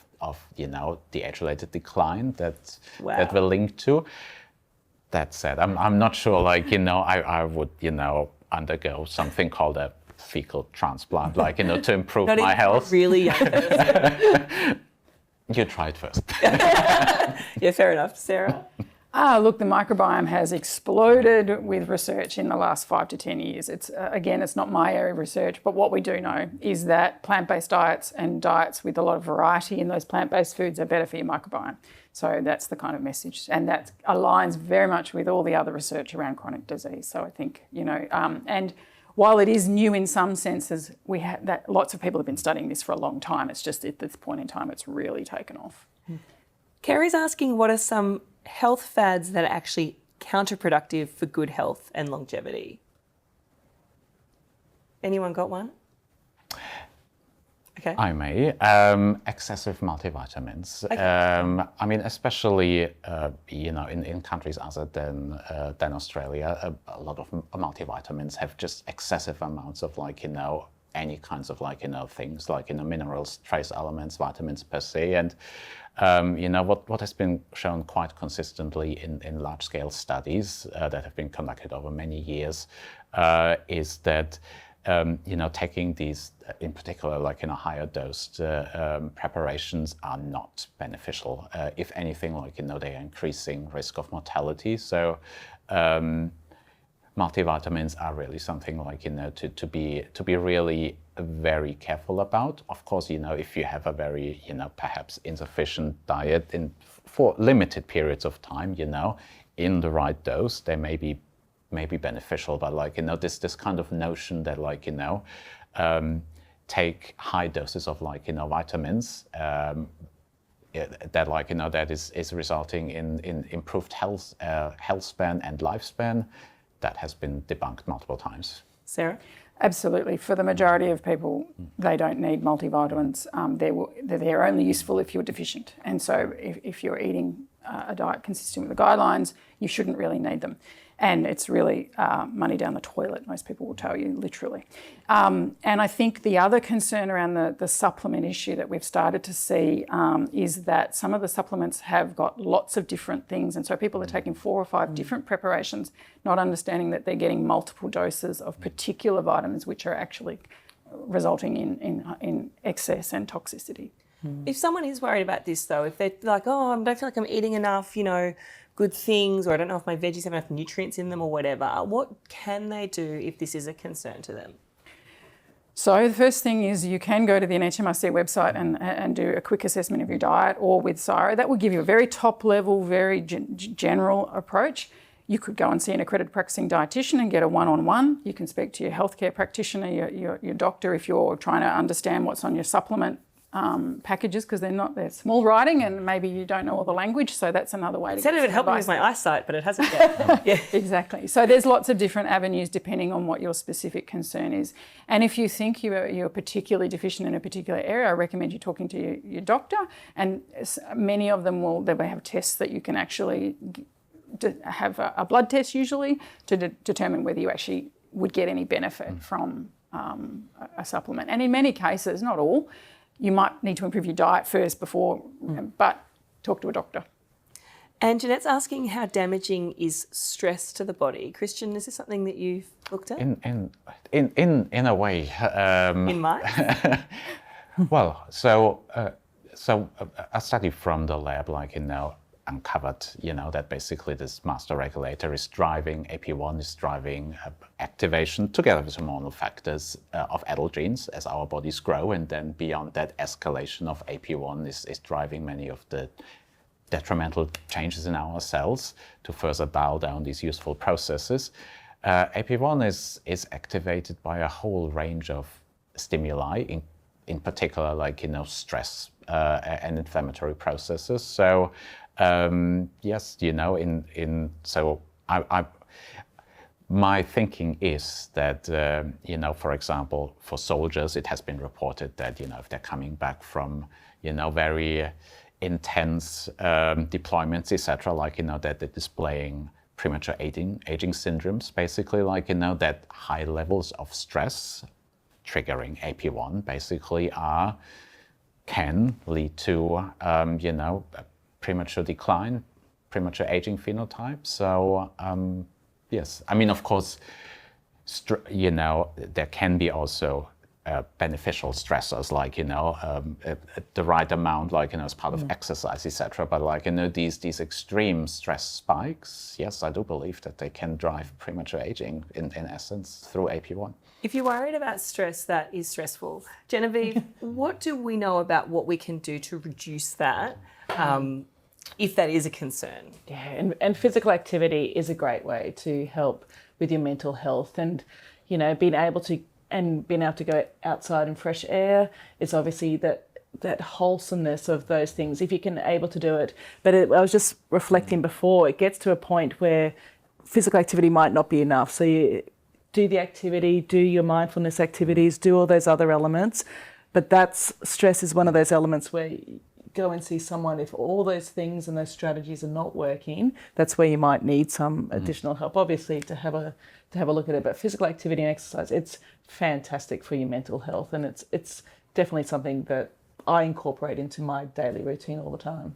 the age-related decline that we're linked to. That said, I'm not sure, I would, undergo something called a fecal transplant, to improve my health. Really young person. You try it first. Yeah, fair enough. Sarah? Look, the microbiome has exploded with research in the last 5 to 10 years. It's not my area of research, but what we do know is that plant-based diets and diets with a lot of variety in those plant-based foods are better for your microbiome. So that's the kind of message, and that aligns very much with all the other research around chronic disease. So I think, and while it is new in some senses, lots of people have been studying this for a long time. It's just at this point in time, it's really taken off. Kerry's asking, what are some health fads that are actually counterproductive for good health and longevity? Anyone got one? Okay. I may. Excessive multivitamins. Okay. I mean, especially in countries other than Australia, a lot of multivitamins have just excessive amounts of any kinds of things minerals, trace elements, vitamins per se, and what has been shown quite consistently in large-scale studies that have been conducted over many years is that taking these, in particular, higher dosed preparations are not beneficial. If anything, they are increasing risk of mortality. So multivitamins are really something to be really very careful about. Of course, if you have a very perhaps insufficient diet for limited periods of time, in the right dose, they may be beneficial. But this kind of notion that take high doses of vitamins that is resulting in improved health span and lifespan. That has been debunked multiple times. Sarah? Absolutely. For the majority of people, they don't need multivitamins. They're only useful if you're deficient. And so if you're eating a diet consistent with the guidelines, you shouldn't really need them. And it's really money down the toilet, most people will tell you, literally. And I think the other concern around the supplement issue that we've started to see is that some of the supplements have got lots of different things. And so people are taking 4 or 5 different preparations, not understanding that they're getting multiple doses of particular vitamins, which are actually resulting in excess and toxicity. If someone is worried about this, though, if they're like, oh, I don't feel like I'm eating enough, good things, or I don't know if my veggies have enough nutrients in them or whatever, what can they do if this is a concern to them? So the first thing is you can go to the NHMRC website and do a quick assessment of your diet, or with CSIRO. That will give you a very top level, very general approach. You could go and see an accredited practicing dietitian and get a one-on-one. You can speak to your healthcare practitioner, your doctor, if you're trying to understand what's on your supplement packages, because they're small writing and maybe you don't know all the language, so that's another way to get some advice. It helped me with my eyesight, but it hasn't yet. Yeah. Exactly. So there's lots of different avenues depending on what your specific concern is. And if you think you're particularly deficient in a particular area, I recommend you talking to your doctor, and many of them they have tests that you can actually have a blood test usually to determine whether you actually would get any benefit from a supplement. And in many cases, not all, you might need to improve your diet first before, but talk to a doctor. And Jeanette's asking how damaging is stress to the body. Christian, is this something that you've looked at? In a way. In mice? Well, so a study from the lab, uncovered, that basically this master regulator is driving, AP1 is driving activation together with hormonal factors of adult genes as our bodies grow, and then beyond that, escalation of AP1 is driving many of the detrimental changes in our cells to further dial down these useful processes. AP1 is activated by a whole range of stimuli, in particular stress and inflammatory processes. So yes, my thinking is that, for example, for soldiers, it has been reported that, if they're coming back from, very intense deployments, etc., that they're displaying premature aging syndromes, basically, that high levels of stress triggering AP1 basically can lead to, premature decline, premature aging phenotype. So yes, I mean, of course, there can be also beneficial stressors, the right amount, as part of exercise, etc. But these extreme stress spikes, yes, I do believe that they can drive premature aging in essence through AP1. If you're worried about stress that is stressful, Genevieve, what do we know about what we can do to reduce that? If that is a concern. Yeah, and physical activity is a great way to help with your mental health, and being able to go outside in fresh air is obviously that wholesomeness of those things, if you can able to do it. But I was just reflecting before, it gets to a point where physical activity might not be enough. So you do the activity, do your mindfulness activities, do all those other elements, But stress is one of those elements where you go and see someone. If all those things and those strategies are not working, that's where you might need some additional help, obviously, to have a look at it. But physical activity and exercise, it's fantastic for your mental health, and it's definitely something that I incorporate into my daily routine all the time.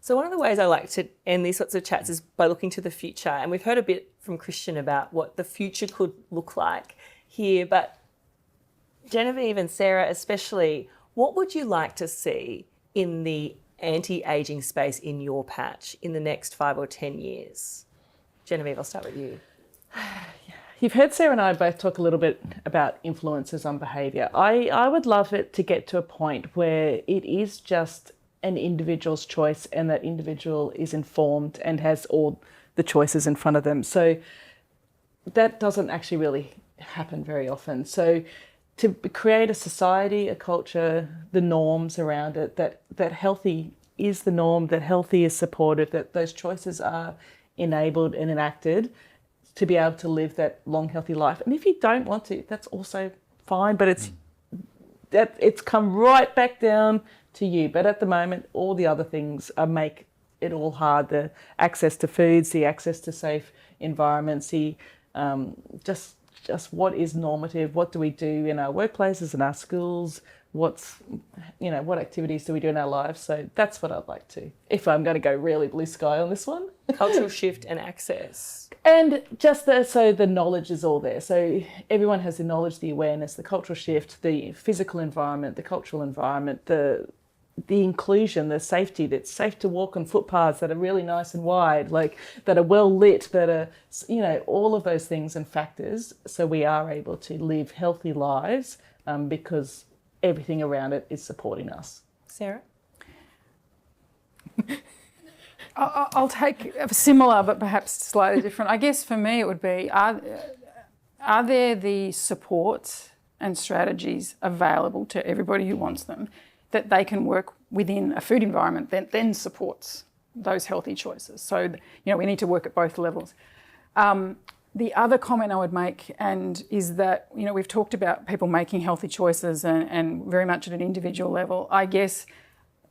So one of the ways I like to end these sorts of chats is by looking to the future. And we've heard a bit from Christian about what the future could look like here. But Genevieve and Sarah especially, what would you like to see in the anti-aging space in your patch in the next 5 or 10 years? Genevieve, I'll start with you. You've heard Sarah and I both talk a little bit about influences on behaviour. I would love it to get to a point where it is just an individual's choice and that individual is informed and has all the choices in front of them. So that doesn't actually really happen very often. So to create a society, a culture, the norms around it, that healthy is the norm, that healthy is supported, that those choices are enabled and enacted to be able to live that long, healthy life. And if you don't want to, that's also fine, but it's come right back down to you. But at the moment, all the other things make it all hard. The access to foods, the access to safe environments, the just what is normative, what do we do in our workplaces, in our schools, what activities do we do in our lives. So that's what I'd like to, if I'm going to go really blue sky on this one. Cultural shift and access. And just so the knowledge is all there. So everyone has the knowledge, the awareness, the cultural shift, the physical environment, the cultural environment, the inclusion, the safety, that's safe to walk on footpaths that are really nice and wide, like that are well lit, that are, all of those things and factors. So we are able to live healthy lives because everything around it is supporting us. Sarah? I'll take a similar but perhaps slightly different. I guess for me it would be, are there the supports and strategies available to everybody who wants them that they can work within a food environment that then supports those healthy choices? So, we need to work at both levels. The other comment I would make is that, we've talked about people making healthy choices and very much at an individual level. I guess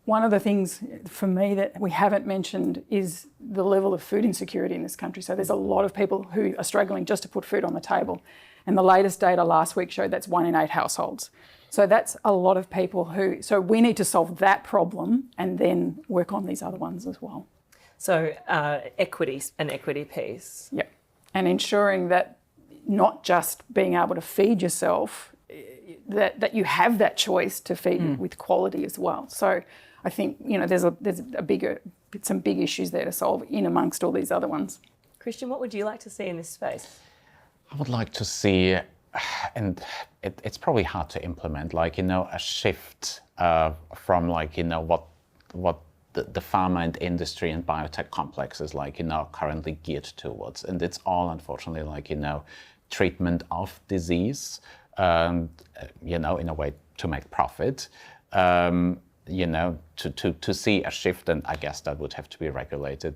one of the things for me that we haven't mentioned is the level of food insecurity in this country. So there's a lot of people who are struggling just to put food on the table. And the latest data last week showed that's 1 in 8 households. So that's a lot of people so we need to solve that problem and then work on these other ones as well. So equity piece. Yep. And ensuring that not just being able to feed yourself, that you have that choice to feed with quality as well. So I think, there's some big issues there to solve in amongst all these other ones. Christian, what would you like to see in this space? I would like to see, and it's probably hard to implement, a shift from what the pharma and industry and biotech complexes currently geared towards. And it's all, unfortunately, treatment of disease, in a way to make profit. To see a shift, and I guess that would have to be regulated,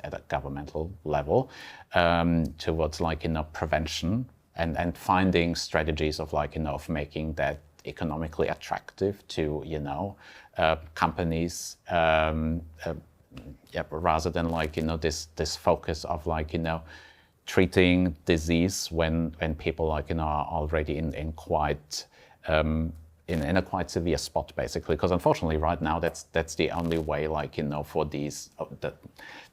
at a governmental level, towards prevention and finding strategies of of making that economically attractive to companies, rather than this focus of treating disease when people are already in quite in a quite severe spot, basically, because unfortunately right now that's the only way for these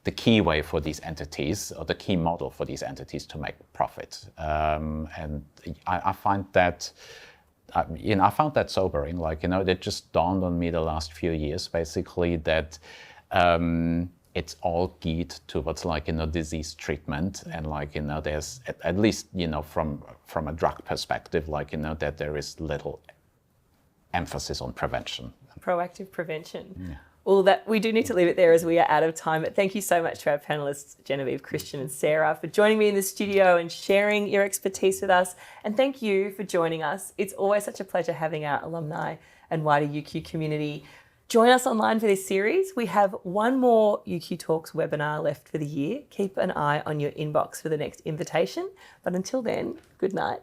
the key way for these entities, or the key model for these entities to make profit, and I find that I found that sobering. It just dawned on me the last few years, basically, that it's all geared towards disease treatment, and there's at least from a drug perspective, that there is little emphasis on prevention. Proactive prevention. Yeah. Well, we do need to leave it there as we are out of time. But thank you so much to our panellists, Genevieve, Christian and Sarah, for joining me in the studio and sharing your expertise with us. And thank you for joining us. It's always such a pleasure having our alumni and wider UQ community join us online for this series. We have one more UQ Talks webinar left for the year. Keep an eye on your inbox for the next invitation. But until then, good night.